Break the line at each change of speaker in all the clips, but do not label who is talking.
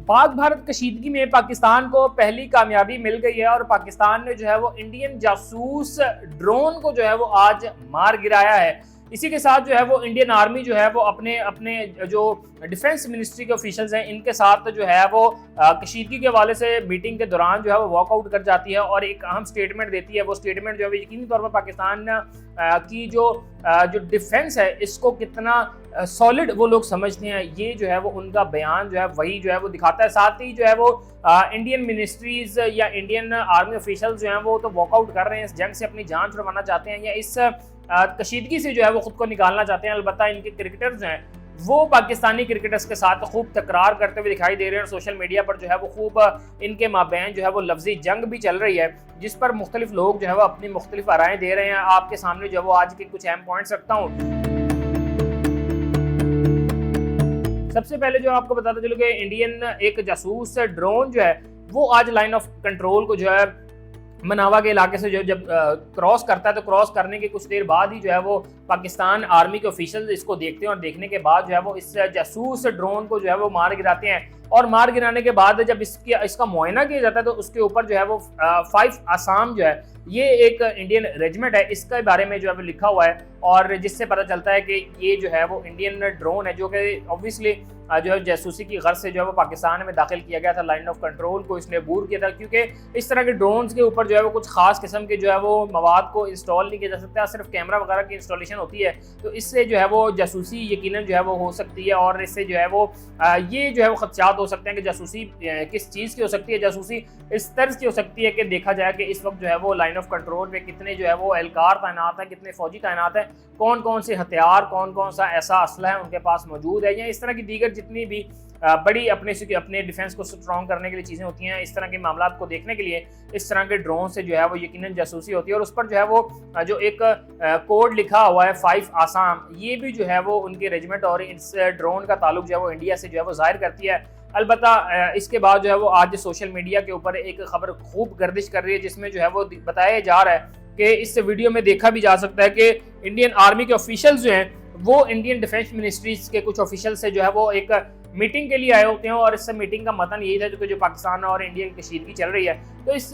पाक भारत कशीदगी में पाकिस्तान को पहली कामयाबी मिल गई है और पाकिस्तान ने जो है वो इंडियन जासूस ड्रोन को जो है वो आज मार गिराया है। इसी के साथ जो है वो इंडियन आर्मी जो है वो अपने अपने जो डिफेंस मिनिस्ट्री के ऑफिशियल्स हैं इनके साथ जो है वो कशीदगी के हवाले से मीटिंग के दौरान जो है वो वॉकआउट कर जाती है और एक अहम स्टेटमेंट देती है। वो स्टेटमेंट जो है यकीनी तौर पर पाकिस्तान की जो डिफेंस है इसको कितना सॉलिड वो लोग समझते हैं, ये जो है वो उनका बयान जो है वही जो है वो दिखाता है। साथ ही जो है वो इंडियन मिनिस्ट्रीज या इंडियन आर्मी ऑफिशियल्स जो हैं वो तो वॉकआउट कर रहे हैं, इस जंग से अपनी जान छुड़वाना चाहते हैं या इस कशीदगी से जो है वो खुद को निकालना चाहते हैं। अलबत्ता इनके क्रिकेटर्स हैं वो पाकिस्तानी क्रिकेटर्स के साथ खूब तकरार करते हुए दिखाई दे रहे हैं और सोशल मीडिया पर जो है वो खूब इनके माबैन जो है वो लफ्जी जंग भी चल रही है, जिस पर मुख्तलिफ लोग जो है वो अपनी मुख्तलिफ राय दे रहे हैं। आपके सामने जो है वो आज के कुछ अहम पॉइंट्स रखता हूँ। सबसे पहले जो आपको बताते चलो कि इंडियन एक जासूस ड्रोन जो है वो आज लाइन ऑफ कंट्रोल को जो है मनावा के इलाके से जो जब क्रॉस करता है तो क्रॉस करने के कुछ देर बाद ही जो है वो पाकिस्तान आर्मी के ऑफिशियल इसको देखते हैं और देखने के बाद जो है वो इस जासूस ड्रोन को जो है वो मार गिराते हैं। और मार गिराने के बाद जब इसका मुआयना किया जाता है तो उसके ऊपर जो है वो 5 आसाम जो है ये एक इंडियन रेजिमेंट है, इसके बारे में जो है वो लिखा हुआ है और जिससे पता चलता है कि ये जो है वो इंडियन ड्रोन है जो कि ऑब्वियसली जो है जासूसी की गर्ज से जो है वो पाकिस्तान में दाखिल किया गया था। लाइन ऑफ कंट्रोल को इसने अबूर किया था क्योंकि इस तरह के ड्रोन्स के ऊपर जो है वो कुछ खास किस्म के जो है वो मवाद को इंस्टॉल नहीं किया जा सकता, सिर्फ कैमरा वगैरह की इंस्टॉलेशन होती है। तो इससे जो है वो जासूसी यकीनन जो है वो हो सकती है और इससे जो है वो ये जो है वो खदशात हो सकते हैं कि जासूसी किस चीज़ की हो सकती है। जासूसी इस तर्ज की हो सकती है कि देखा जाए कि इस वक्त जो है वो लाइन ऑफ कंट्रोल पे कितने जो है वो एहलकार तैनात हैं, कितने फौजी तैनात हैं, कौन कौन से हथियार कौन कौन सा ऐसा असला है उनके पास मौजूद है या इस तरह की दीगर जितनी भी बड़ी अपने डिफेंस को स्ट्रॉन्ग करने के लिए चीज़ें होती हैं। इस तरह के मामला को देखने के लिए इस तरह के ड्रोन से जो है वो यकीनन जासूसी होती है और उस पर जो है वो जो एक कोड लिखा हुआ है 5 आसाम, ये भी जो है वो उनके रेजिमेंट और इस ड्रोन का ताल्लुक जो है वो इंडिया से जो है वो जाहिर करती है। अलबत्ता इसके बाद जो है वो आज सोशल मीडिया के ऊपर एक खबर खूब गर्दिश कर रही है जिसमें जो है वो बताया जा रहा है कि इस वीडियो में देखा भी जा सकता है कि इंडियन आर्मी के ऑफिशियल्स जो हैं वो इंडियन डिफेंस मिनिस्ट्रीज के कुछ ऑफिशियल से जो है वो एक मीटिंग के लिए आए होते हैं और इस मीटिंग का मतन यही था जो पाकिस्तान और इंडिया की कशीदगी चल रही है। तो इस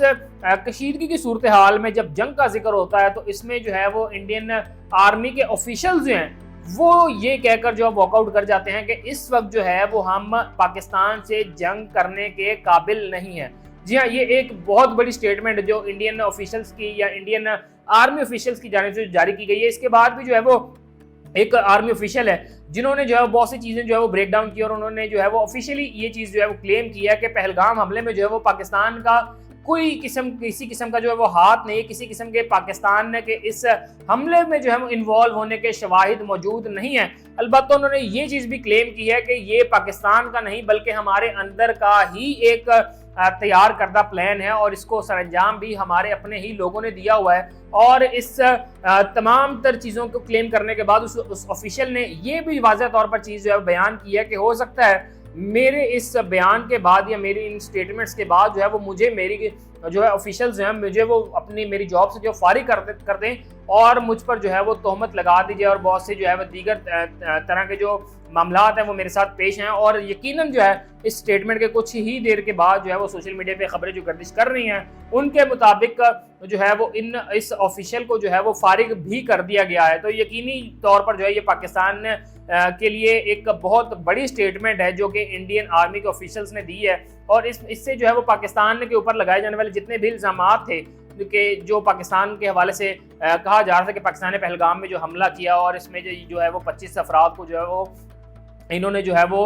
कशीदगी की सूरत हाल में जब जंग का जिक्र होता है तो इसमें जो है वो इंडियन आर्मी के ऑफिशियल्स जो हैं वो ये कहकर जो वॉकआउट कर जाते हैं कि इस वक्त जो है वो हम पाकिस्तान से जंग करने के काबिल नहीं है। जी हाँ, ये एक बहुत बड़ी स्टेटमेंट जो इंडियन ऑफिशियल्स की या इंडियन आर्मी ऑफिशियल्स की जानिब से जारी की गई है। इसके बाद भी जो है वो एक आर्मी ऑफिशियल है जिन्होंने जो है बहुत सी चीज़ें जो है वो ब्रेक डाउन की और उन्होंने जो है वो ऑफिशियली ये चीज़ जो है वो क्लेम किया कि पहलगाम हमले में जो है वो पाकिस्तान का किसी किस्म का जो है वो हाथ नहीं, किसी किस्म के पाकिस्तान के इस हमले में जो है वो इन्वॉल्व होने के शवाहिद मौजूद नहीं है। अलबत्ता उन्होंने ये चीज़ भी क्लेम की है कि ये पाकिस्तान का नहीं बल्कि हमारे अंदर का ही एक तैयार करदा प्लान है और इसको सरंजाम भी हमारे अपने ही लोगों ने दिया हुआ है। और इस तमाम तर चीज़ों को क्लेम करने के बाद उस ऑफिशियल ने ये भी वाज़ह तौर पर चीज़ जो है बयान की है कि हो सकता है मेरे इस बयान के बाद या मेरी इन स्टेटमेंट्स के बाद जो है वो मुझे मेरी जो है ऑफिशियल्स जो हैं मुझे वो अपनी मेरी जॉब से जो फारिग कर दें और मुझ पर जो है वो तोहमत लगा दीजिए और बहुत से जो है वो दीगर तरह के जो मामलात हैं वो मेरे साथ पेश हैं। और यकीनन जो है इस स्टेटमेंट के कुछ ही देर के बाद जो है वो सोशल मीडिया पे खबरें जो गर्दिश कर रही हैं उनके मुताबिक जो है वो इस ऑफिशियल को जो है वो फारिग भी कर दिया गया है। तो यकीनी तौर पर जो है ये पाकिस्तान के लिए एक बहुत बड़ी स्टेटमेंट है जो कि इंडियन आर्मी के ऑफिशियल्स ने दी है और इससे जो है वो पाकिस्तान के ऊपर लगाए जाने वाले जितने भी इल्ज़ामात थे कि जो पाकिस्तान के हवाले से कहा जा रहा था कि पाकिस्तान ने पहलगाम में जो हमला किया और इसमें जो है वो 25 अफराद को जो है वो इन्होंने जो है वो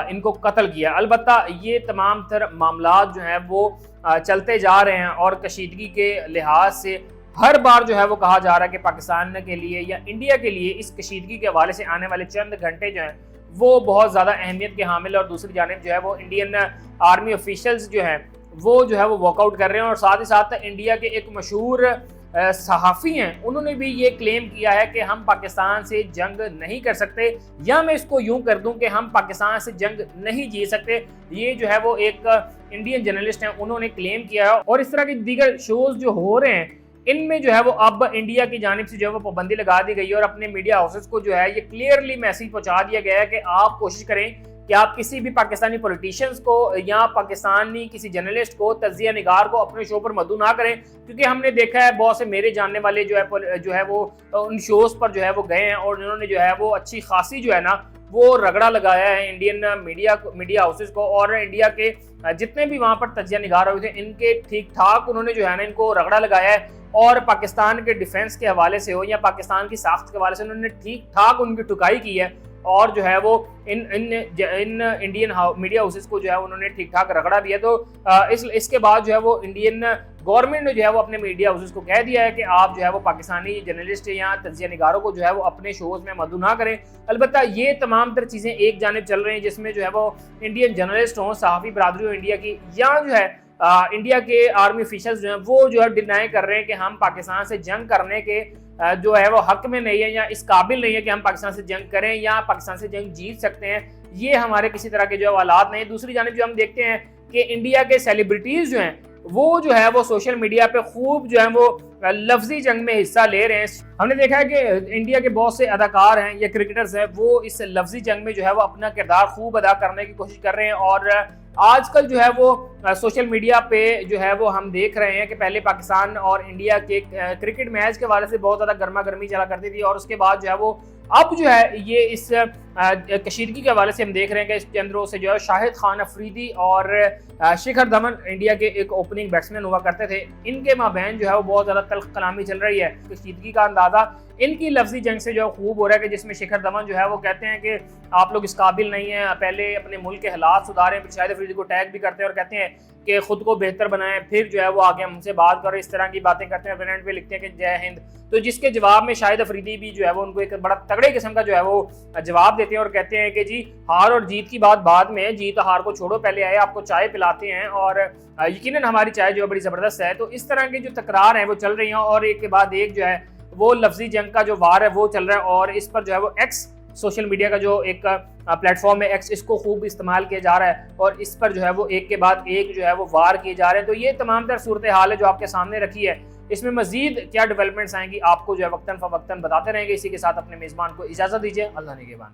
इनको कत्ल किया। अलबत्ता ये तमाम तर मामलात जो हैं वो चलते जा रहे हैं और कशीदगी के लिहाज से हर बार जो है वो कहा जा रहा है कि पाकिस्तान के लिए या इंडिया के लिए इस कशीदगी के हवाले से आने वाले चंद घंटे जो हैं वो बहुत ज़्यादा अहमियत के हामिल और दूसरी जानिब जो है वो इंडियन आर्मी ऑफिशियल्स जो हैं वो जो है वो वॉकआउट कर रहे हैं। और साथ ही साथ इंडिया के एक मशहूर सहाफ़ी हैं उन्होंने भी ये क्लेम किया है कि हम पाकिस्तान से जंग नहीं कर सकते या मैं इसको यूं कर दूं कि हम पाकिस्तान से जंग नहीं जीत सकते। ये जो है वो एक इंडियन जर्नलिस्ट हैं उन्होंने क्लेम किया है और इस तरह के दीगर शोज जो हो रहे हैं इनमें जो है वो अब इंडिया की जानिब से जो है वो पाबंदी लगा दी गई है और अपने मीडिया हाउसेस को जो है ये क्लियरली मैसेज पहुंचा दिया गया है कि आप कोशिश करें कि आप किसी भी पाकिस्तानी पॉलिटिशियंस को या पाकिस्तानी किसी जर्नलिस्ट को, तज्जिया निगार को अपने शो पर मद्दू ना करें, क्योंकि हमने देखा है बहुत से मेरे जानने वाले जो है वो उन शोज पर जो है वो गए हैं और उन्होंने जो है वो अच्छी खासी जो है ना वो रगड़ा लगाया है इंडियन मीडिया हाउसेस को, और इंडिया के जितने भी वहां पर तज्जिया निगार हुए थे इनके ठीक ठाक उन्होंने जो है ना इनको रगड़ा लगाया है, और पाकिस्तान के डिफेंस के हवाले से हो या पाकिस्तान की साख्त के हवाले से उन्होंने ठीक ठाक उनकी टुकाई की है, और जो है वो इन इंडियन मीडिया हाउसेस को जो है उन्होंने ठीक ठाक रगड़ा भी है। तो इसके बाद जो है वो इंडियन गवर्नमेंट ने जो है वो अपने मीडिया हाउसेस को कह दिया है कि आप जो है वो पाकिस्तानी जर्नलिस्ट या तज्जिया निगारों को जो है वो अपने शोज में मद्दू ना करें। अलबत्ता ये तमाम तर चीज़ें एक जानिब चल रही हैं जिसमें जो है वो इंडियन जर्नलिस्ट हों, सहाफ़ी बरादरी हो इंडिया की, या जो है इंडिया के आर्मी ऑफिशियल्स जो हैं वो जो है डिनाई कर रहे हैं कि हम पाकिस्तान से जंग करने के जो है वो हक में नहीं है या इस काबिल नहीं है कि हम पाकिस्तान से जंग करें या पाकिस्तान से जंग जीत सकते हैं। ये हमारे किसी तरह के जो हालात नहीं। दूसरी जानिब जो हम देखते हैं कि इंडिया के सेलिब्रिटीज जो हैं वो जो है वो सोशल मीडिया पे खूब जो है वो लफ्जी जंग में हिस्सा ले रहे हैं। हमने देखा है कि इंडिया के बहुत से अदाकार हैं या क्रिकेटर्स हैं वो इस लफ्जी जंग में जो है वो अपना किरदार खूब अदा करने की कोशिश कर रहे हैं, और आजकल जो है वो सोशल मीडिया पे जो है वो हम देख रहे हैं कि पहले पाकिस्तान और इंडिया के क्रिकेट मैच के हवाले से बहुत ज़्यादा गर्मा गर्मी चला करती थी, और उसके बाद जो है वो अब जो है ये इस कशीदगी के हवाले से हम देख रहे हैं कि इसके अंदरों से जो है शाहिद खान अफरीदी और शिखर धवन इंडिया के एक ओपनिंग बैट्समैन हुआ करते थे, इनके माबैन जो है वो बहुत ज़्यादा तल्ख कलामी चल रही है। कशीदगी का अंदाज़ा इनकी लफ्जी जंग से जो है खूब हो रहा है कि जिसमें शिखर धवन जो है वो कहते हैं कि आप लोग इस काबिल नहीं हैं, पहले अपने मुल्क के हालात सुधारें, फिर शाहिद अफरीदी को टैग भी करते हैं और कहते हैं कि खुद को बेहतर बनाएं, फिर जो है वो आगे हमसे बात करें, इस तरह की बातें करते हैं। विनेट पे लिखते हैं कि जय हिंद, तो जिसके जवाब में शाहिद अफरीदी भी जो है वो उनको एक बड़ा तगड़े किस्म का जो है वो जवाब देते हैं और कहते हैं कि जी हार और जीत की बात बाद में, जीत हार को छोड़ो, पहले आए आपको चाय पिलाते हैं और यकीनन हमारी चाय जो है बड़ी ज़बरदस्त है। तो इस तरह की जो तकरार है वो चल रही हैं और एक के बाद एक जो है वो लफ्जी जंग का जो वार है वो चल रहा है, और इस पर जो है वो एक्स सोशल मीडिया का जो एक प्लेटफॉर्म है एक्स, इसको खूब इस्तेमाल किया जा रहा है और इस पर जो है वो एक के बाद एक जो है वो वार किए जा रहे हैं। तो ये तमाम तर सूरत हाल है जो आपके सामने रखी है। इसमें मजीद क्या डेवलपमेंट्स आएंगी आपको जो है वक्तन फवक्तन बताते रहेंगे। इसी के साथ अपने मेज़बान को इजाज़त दीजिए। अल्लाह निगहबान।